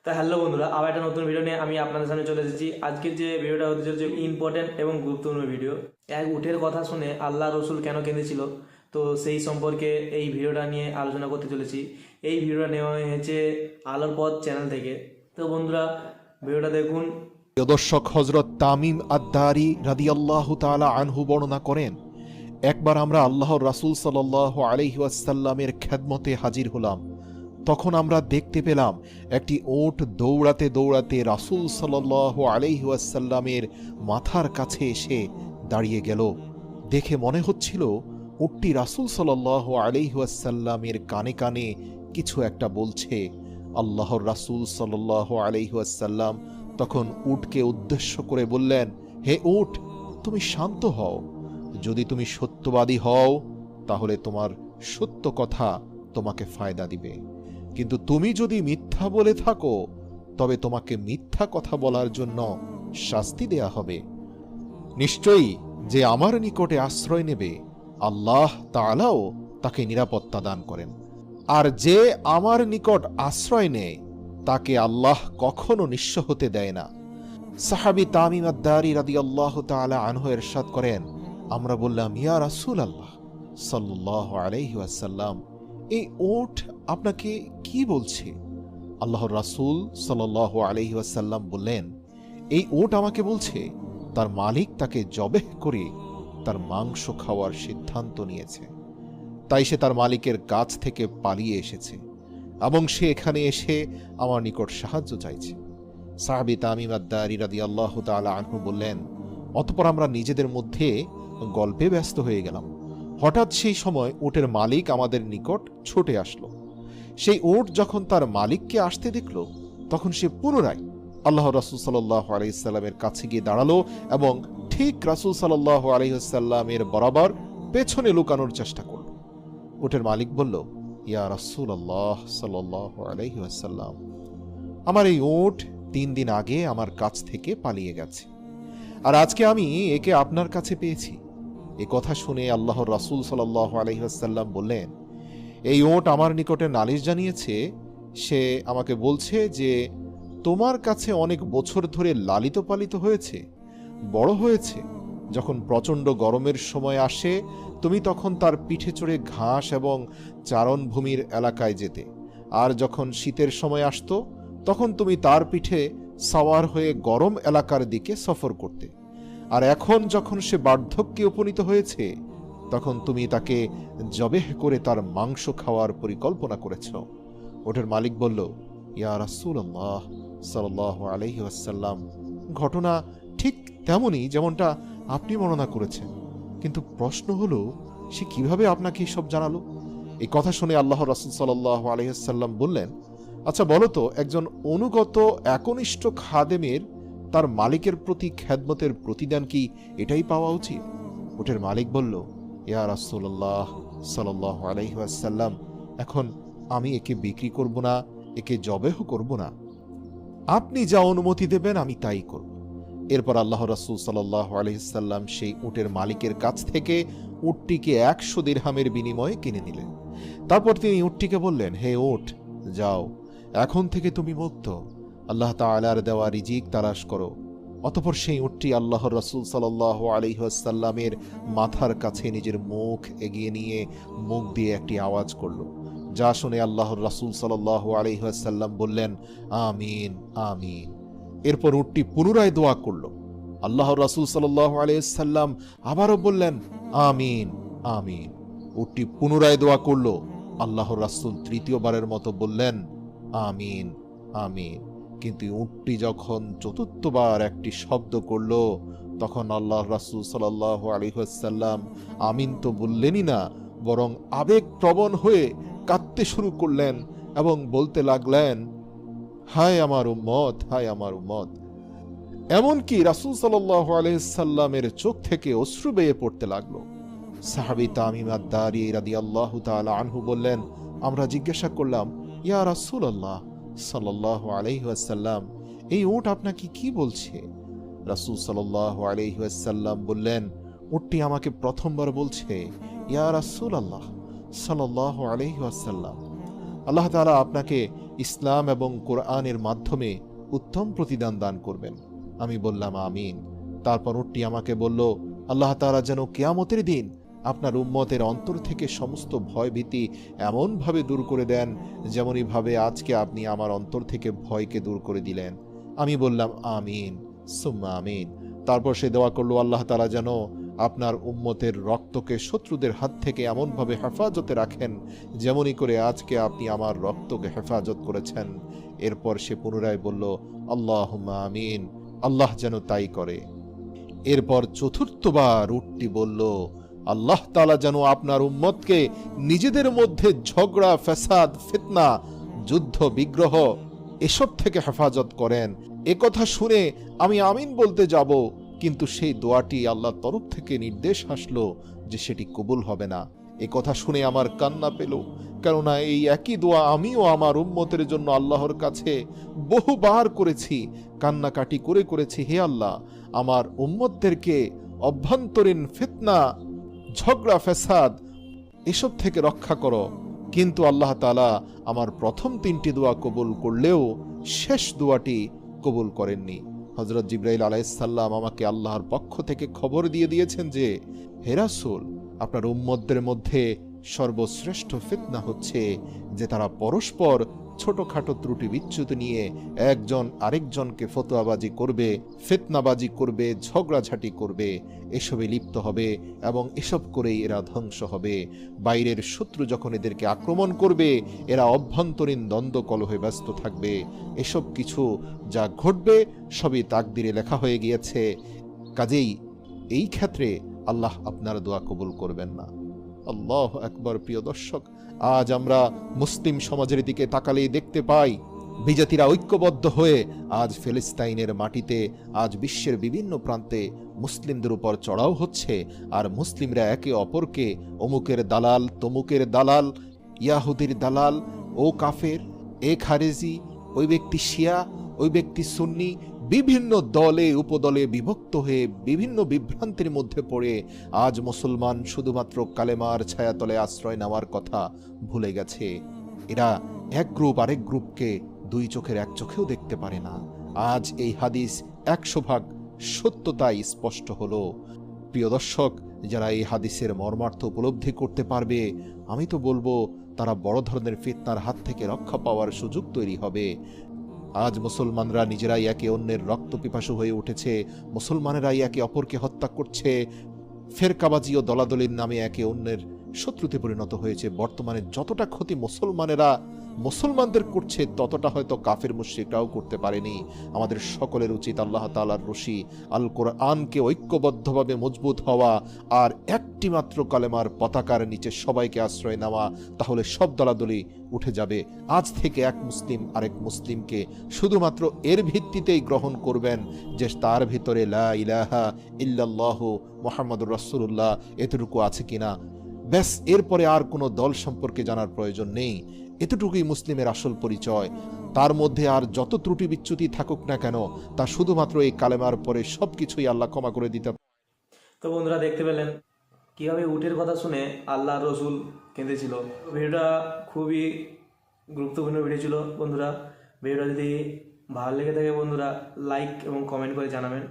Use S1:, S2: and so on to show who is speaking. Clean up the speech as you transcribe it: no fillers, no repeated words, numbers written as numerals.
S1: তা হ্যালো বন্ধুরা, আবার একটা নতুন ভিডিও নিয়ে আমি আপনাদের সামনে চলে এসেছি। আজকের যে ভিডিওটা হতে চলেছে ইম্পর্টেন্ট এবং গুরুত্বপূর্ণ ভিডিও। এক উটের কথা শুনে আল্লাহ রসুল কেন কেঁদেছিল, তো সেই সম্পর্কে এই ভিডিওটা নিয়ে আলোচনা করতে চলেছি। এই ভিডিওটা নেওয়া হয়েছে আলোর পথ চ্যানেল থেকে। তো বন্ধুরা, ভিডিওটা দেখুন।
S2: প্রিয় দর্শক, হযরত তামিম আদ-দারি রাদিয়াল্লাহু তাআলা আনহু বর্ণনা করেন, একবার আমরা আল্লাহর রাসূল সাল্লাল্লাহু আলাইহি ওয়াসাল্লামের খেদমতে হাজির হলাম। তখন আমরা দেখতে পেলাম একটি ওট দৌড়াতে দৌড়াতে রাসূল সাল্লাল্লাহু আলাইহি ওয়াসাল্লামের মাথার কাছে এসে দাঁড়িয়ে গেল। দেখে মনে হচ্ছিল উটটি রাসূল সাল্লাল্লাহু আলাইহি ওয়াসাল্লামের কানে কানে কিছু একটা বলছে। আল্লাহর রাসূল সাল্লাল্লাহু আলাইহি ওয়াসাল্লাম তখন উটকে উদ্দেশ্য করে বললেন, হে উট, তুমি শান্ত হও। যদি তুমি সত্যবাদী হও তাহলে তোমার সত্য কথা তোমাকে ফায়দা দিবে, কিন্তু তুমি যদি মিথ্যা বলে থাকো তবে তোমাকে মিথ্যা কথা বলার জন্য শাস্তি দেয়া হবে। নিশ্চয়ই যে আমার নিকটে আশ্রয় নেবে আল্লাহ তাআলাও তাকে নিরাপত্তা দান করেন, আর যে আমার নিকট আশ্রয় নেয় তাকে আল্লাহ কখনো নিঃস্ব হতে দেয় না। সাহাবী তামিম আদ-দারি রাদিয়াল্লাহু তাআলা আনহু ইরশাদ করেন, আমরা বললাম, ইয়া রাসূলুল্লাহ সাল্লাল্লাহু আলাইহি ওয়াসাল্লাম, এই ওট আপনাকে কি বলছে? আল্লাহর রাসূল সাল্লাল্লাহু আলাইহি ওয়াসাল্লাম বললেন, এই ওট আমাকে বলছে তার মালিক তাকে জবেহ করে তার মাংস খাওয়ার সিদ্ধান্ত নিয়েছে, তাই সে তার মালিকের কাছ থেকে পালিয়ে এসেছে এবং সে এখানে এসে আমার নিকট সাহায্য চাইছে। সাহাবী তামিম আদ-দারি রাদিয়াল্লাহু তাআলা আনহু বললেন, অতঃপর আমরা নিজেদের মধ্যে গল্পে ব্যস্ত হয়ে গেলাম। হঠাৎ সেই সময় উটের মালিক আমাদের নিকট ছুটে আসলো। সেই উট যখন তার মালিককে আসতে দেখল, তখন সে পুনরায় আল্লাহর রাসূল সাল্লাল্লাহু আলাইহি সাল্লামের কাছে গিয়ে দাঁড়ালো এবং ঠিক রাসূল সাল্লাল্লাহু আলাইহি সাল্লামের বরাবর পেছনে লুকানোর চেষ্টা করল। উটের মালিক বলল, ইয়া রাসূলুল্লাহ সাল্লাল্লাহু আলাইহি ওয়াসাল্লাম, আমার এই উট 3 দিন আগে আমার কাছ থেকে পালিয়ে গেছে, আর আজকে আমি একে আপনার কাছে পেয়েছি। এ কথা শুনে আল্লাহর রাসূল সাল্লাল্লাহু আলাইহি ওয়াসাল্লাম বললেন, এই উট আমার নিকটে নালিশ জানিয়েছে। সে আমাকে বলছে যে তোমার কাছে অনেক বছর ধরে লালিত পালিত হয়েছে, বড় হয়েছে। যখন প্রচণ্ড গরমের সময় আসে তুমি তখন তার পিঠে চড়ে ঘাস এবং চারণভূমির এলাকায় যেতে, আর যখন শীতের সময় আসতো তখন তুমি তার পিঠে সাওয়ার হয়ে গরম এলাকার দিকে সফর করতে। আর এখন যখন সে বার্ধক্যে উপনীত হয়েছে তখন তুমি তাকে জবেহ করে তার মাংস খাওয়ার পরিকল্পনা করেছ। ওটের মালিক বলল, ইয়া রাসূলুল্লাহ সাল্লাল্লাহু আলাইহি ওয়াসাল্লাম, ঘটনা ঠিক তেমনই যেমনটা আপনি বর্ণনা করেছেন, কিন্তু প্রশ্ন হলো সে কিভাবে আপনাকে সব জানালো? এই কথা শুনে আল্লাহর রাসূল সাল্লাল্লাহু আলাইহি ওয়াসাল্লাম বললেন, আচ্ছা বলো তো, একজন অনুগত একনিষ্ঠ খাদেমের তার মালিকের প্রতি খেদমতের প্রতিদান কি এটাই পাওয়া উচিত? উটের মালিক বলল, ইয়া রাসূলুল্লাহ সাল্লাল্লাহু আলাইহি ওয়াসাল্লাম, এখন আমি একে বিক্রি করব না, একে জবেহ করব না। আপনি যা অনুমতি দেবেন আমি তাই করব। এরপর আল্লাহর রাসূল সাল্লাল্লাহু আলাইহি ওয়াসাল্লাম সেই উটের মালিকের কাছ থেকে উটটিকে 100 দিরহামের বিনিময়ে কিনে নিলেন। তারপর তিনি উটটিকে বললেন, হে উট, যাও, এখন থেকে তুমি মুক্ত। আল্লাহ তাআলার দেওয়া রিজিক তালাশ করো। অতঃপর সেই উটটি আল্লাহর রাসূল সাল্লাল্লাহু আলাইহি ওয়াসাল্লামের মাথার কাছে নিজের মুখ এগিয়ে নিয়ে মুখ দিয়ে একটি আওয়াজ করল, যা শুনে আল্লাহর রাসূল সাল্লাল্লাহু আলাইহি ওয়াসাল্লাম বললেন, আমিন আমিন। এরপর উটটি পুনরায় দোয়া করল। আল্লাহর রাসূল সাল্লাল্লাহু আলাইহি ওয়াসাল্লাম আবারও বললেন, আমিন আমিন। উটটি পুনরায় দোয়া করল। আল্লাহর রাসূল তৃতীয়বারের মতো বললেন, আমিন আমিন। কিন্তু উটটি যখন চতুর্থবার একটি শব্দ করল, তখন আল্লাহর রাসূল সাল্লাল্লাহু আলাইহি ওয়াসাল্লাম আমিন তো বললেনই না, বরং আবেগপ্রবণ হয়ে কাঁদতে শুরু করলেন এবং বলতে লাগলেন, হায় আমার উম্মত, হায় আমার উম্মত। এমনকি রাসূল সাল্লাল্লাহু আলাইহি সাল্লামের চোখ থেকে অশ্রু বেয়ে পড়তে লাগলো। সাহাবী তামিম আদ-দারি রাদিয়াল্লাহু তাআলা আনহু বললেন, আমরা জিজ্ঞাসা করলাম, ইয়া রাসূলুল্লাহ সাল্লাল্লাহু আলাইহি ওয়াসাল্লাম, এই উট আপনাকে কি বলছে? রাসূল সাল্লাল্লাহু আলাইহি ওয়াসাল্লাম বললেন, উটটি আমাকে প্রথমবার বলছে, ইয়া রাসূলুল্লাহ সাল্লাল্লাহু আলাইহি ওয়াসাল্লাম, আল্লাহ তাআলা আপনাকে ইসলাম এবং কোরআনের মাধ্যমে উত্তম প্রতিদান দান করবেন। আমি বললাম আমিন। তারপর উটটি আমাকে বলল, আল্লাহ তাআলা যেন কিয়ামতের দিন আপনার উম্মতের অন্তর থেকে সমস্ত ভয় ভীতি এমনভাবে দূর করে দেন যেমনইভাবে আজকে আপনি আমার অন্তর থেকে ভয়কে দূর করে দিলেন। আমি বললাম আমিন সুম্মা আমিন। তারপর সে দোয়া করলো, আল্লাহ তাআলা যেন আপনার উম্মতের রক্তকে শত্রুদের হাত থেকে এমনভাবে হেফাজতে রাখেন যেমনই করে আজকে আপনি আমার রক্তকে হেফাজত করেছেন। এরপর সে পুনরায় বলল, আল্লাহুম্মা আমিন, আল্লাহ যেন তাই করে। এরপর চতুর্থবার উটটি বলল, আল্লাহ তাআলা যেন আপনার উম্মতকে নিজেদের মধ্যে ঝগড়া, ফ্যাসাদ, ফিতনা, যুদ্ধ, বিগ্রহ এসব থেকে হেফাজত করেন। একথা শুনে আমি আমিন বলতে যাব, কিন্তু সেই দোয়াটি আল্লাহর তরফ থেকে নির্দেশ আসলো যে সেটি কবুল হবে না। একথা শুনে আমার কান্না পেল, কেননা এই একই দোয়া আমিও আমার উম্মতের জন্য আল্লাহর কাছে বহুবার করেছি, কান্নাকাটি করে করেছি, হে আল্লাহ আমার উম্মতদেরকে অভ্যন্তরীণ ফিতনা, ঝগড়া, ফ্যাসাদ এসব থেকে রক্ষা করো। কিন্তু আল্লাহ তাআলা আমার প্রথম 3টি দোয়া কবুল করলেও শেষ দোয়াটি কবুল করেননি। হযরত জিবরাইল আলাইহিস সালাম আমাকে আল্লাহর পক্ষ থেকে খবর দিয়ে দিয়েছেন যে, হে রাসূল, আপনার উম্মতদের মধ্যে সর্বশ্রেষ্ঠ ফিতনা হচ্ছে যে তারা পরস্পর ছোটখাটো ত্রুটি বিচ্যুতি নিয়ে একজন আরেকজনকে ফতোয়াবাজি করবে, ফিতনাবাজি করবে, ঝগড়াঝাটি করবে, এসবে লিপ্ত হবে এবং এসব করেই এরা ধ্বংস হবে। বাইরের শত্রু যখন এদেরকে আক্রমণ করবে, এরা অভ্যন্তরীণ দ্বন্দ্ব কলহে ব্যস্ত থাকবে। এসব কিছু যা ঘটবে সবই তাকদিরে লেখা হয়ে গিয়েছে। কাজেই এই ক্ষেত্রে আল্লাহ আপনার দোয়া কবুল করবেন না। আল্লাহু আকবার। প্রিয় দর্শক, আজ আমরা মুসলিম সমাজের দিকে তাকালেই দেখতে পাই বিজাতিরা ঐক্যবদ্ধ হয়ে আজ ফিলিস্তিনের মাটিতে, আজ বিশ্বের বিভিন্ন প্রান্তে মুসলিমদের উপর চড়াও হচ্ছে। আর মুসলিমরা একে অপরকে অমুকের দালাল, তমুকের দালাল, ইয়াহুদির দালাল, ও কাফের, এ খারেজি, ওই ব্যক্তি শিয়া, ওই ব্যক্তি সুন্নি, বিভিন্ন দলে উপদলে বিভক্ত হয়ে বিভিন্ন বিভ্রান্তির মধ্যে পড়ে আজ মুসলমান শুধুমাত্র কালেমার ছায়াতলে আশ্রয় নেওয়ার কথা ভুলে গেছে। এরা এক গ্রুপ আরেক গ্রুপকে দুই চোখের এক চোখেও দেখতে পারে না। আজ এই হাদিস 100% সত্যতাই স্পষ্ট হলো। প্রিয় দর্শক, যারা এই হাদিসের মর্মার্থ উপলব্ধি করতে পারবে, আমি তো বলবো তারা বড় ধরনের ফিতনার হাত থেকে রক্ষা পাওয়ার সুযোগ তৈরি হবে। আজ মুসলমানরা নিজেরাই একে অন্যের রক্ত পিপাসু হয়ে উঠেছে, মুসলমানেরাই একে অপরকে হত্যা করছে, ফেরকাবাজি ও দলাদলির নামে একে অন্যের শত্রুতে পরিণত হয়েছে। বর্তমানে যতটা ক্ষতি মুসলমানেরা মুসলমানদের করছে, ততটা হয়তো কাফের মুশরিকরাও করতে পারেনি। আমাদের সকলের উচিত আল্লাহ তাআলার রশি আল কোরআনকে ঐক্যবদ্ধভাবে মজবুত হওয়া আর একটি মাত্র কালেমার পতাকার নিচে সবাইকে আশ্রয় নেওয়া, তাহলে সব দলাদলি উঠে যাবে। আজ থেকে এক মুসলিম আরেক মুসলিমকে শুধুমাত্র এর ভিত্তিতেই গ্রহণ করবেন যে তার ভিতরে লা ইলাহা ইল্লাল্লাহু মুহাম্মাদুর রাসূলুল্লাহ এতটুকু আছে কিনা। ব্যাস, এরপরে আর কোনো দল সম্পর্কে জানার প্রয়োজন নেই। এতটুকুই মুসলিমের আসল পরিচয়। তার মধ্যে আর যত ত্রুটি বিচ্যুতি থাকুক না কেন, তা শুধুমাত্র এই কালেমার পরে সবকিছুই আল্লাহ ক্ষমা করে দিতে।
S1: তো বন্ধুরা, দেখতে পেলেন কিভাবে উটের কথা শুনে আল্লাহ রসুল কেঁদেছিল। ভিডিওটা খুবই গুরুত্বপূর্ণ ভিডিও ছিল বন্ধুরা। ভিডিওটা যদি ভালো লেগে থাকে বন্ধুরা, লাইক এবং কমেন্ট করে জানাবেন।